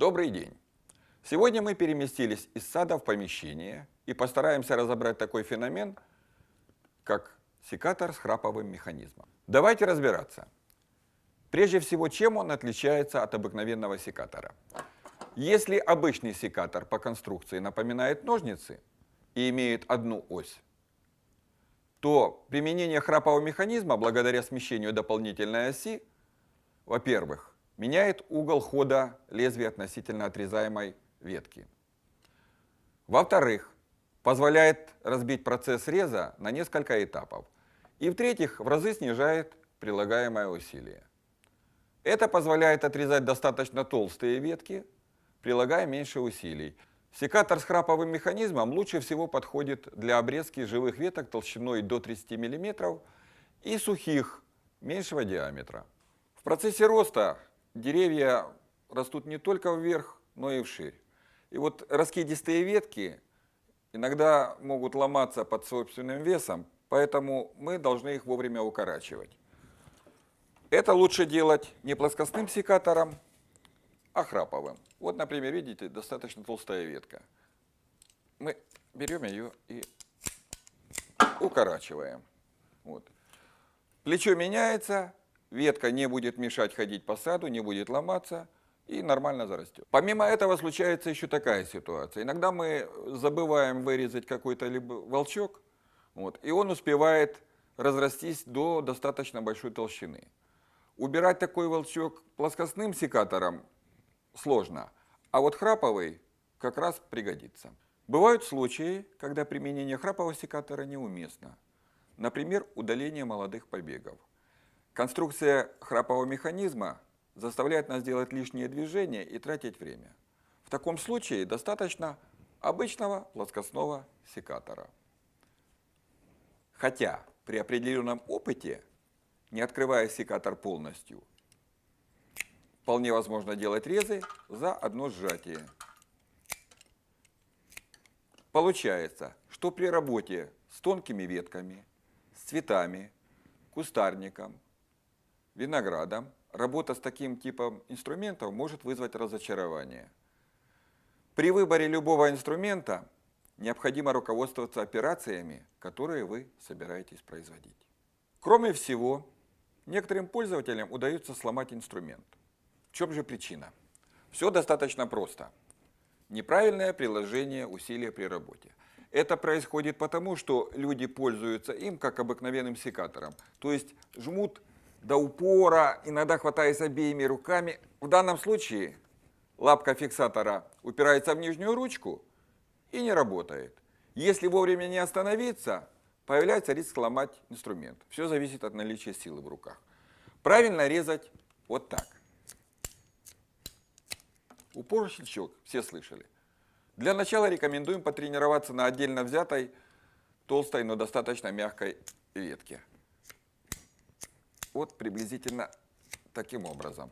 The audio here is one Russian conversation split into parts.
Добрый день! Сегодня мы переместились из сада в помещение и постараемся разобрать такой феномен, как секатор с храповым механизмом. Давайте разбираться. Прежде всего, чем он отличается от обыкновенного секатора? Если обычный секатор по конструкции напоминает ножницы и имеет одну ось, то применение храпового механизма, благодаря смещению дополнительной оси, во-первых, меняет угол хода лезвия относительно отрезаемой ветки. Во-вторых, позволяет разбить процесс реза на несколько этапов. И в-третьих, в разы снижает прилагаемое усилие. Это позволяет отрезать достаточно толстые ветки, прилагая меньше усилий. Секатор с храповым механизмом лучше всего подходит для обрезки живых веток толщиной до 30 мм и сухих, меньшего диаметра. В процессе роста деревья растут не только вверх, но и вширь. И вот раскидистые ветки иногда могут ломаться под собственным весом, поэтому мы должны их вовремя укорачивать. Это лучше делать не плоскостным секатором, а храповым. Вот, например, видите, достаточно толстая ветка. Мы берем ее и укорачиваем. Вот. Плечо меняется, ветка не будет мешать ходить по саду, не будет ломаться и нормально зарастет. Помимо этого случается еще такая ситуация. Иногда мы забываем вырезать какой-то либо волчок, вот, и он успевает разрастись до достаточно большой толщины. Убирать такой волчок плоскостным секатором сложно, а вот храповый как раз пригодится. Бывают случаи, когда применение храпового секатора неуместно. Например, удаление молодых побегов. Конструкция храпового механизма заставляет нас делать лишние движения и тратить время. В таком случае достаточно обычного плоскостного секатора. Хотя при определенном опыте, не открывая секатор полностью, вполне возможно делать резы за одно сжатие. Получается, что при работе с тонкими ветками, с цветами, кустарником, виноградом, работа с таким типом инструментов может вызвать разочарование. При выборе любого инструмента необходимо руководствоваться операциями, которые вы собираетесь производить. Кроме всего, некоторым пользователям удается сломать инструмент. В чем же причина? Все достаточно просто. Неправильное приложение усилия при работе. Это происходит потому, что люди пользуются им как обыкновенным секатором. То есть жмут до упора, иногда хватаясь обеими руками. В данном случае лапка фиксатора упирается в нижнюю ручку и не работает. Если вовремя не остановиться, появляется риск сломать инструмент. Все зависит от наличия силы в руках. Правильно резать вот так. Упор, щелчок, все слышали. Для начала рекомендуем потренироваться на отдельно взятой, толстой, но достаточно мягкой ветке. Вот приблизительно таким образом.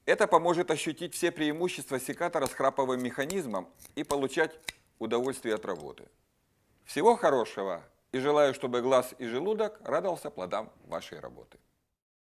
Это поможет ощутить все преимущества секатора с храповым механизмом и получать удовольствие от работы. Всего хорошего и желаю, чтобы глаз и желудок радовался плодам вашей работы.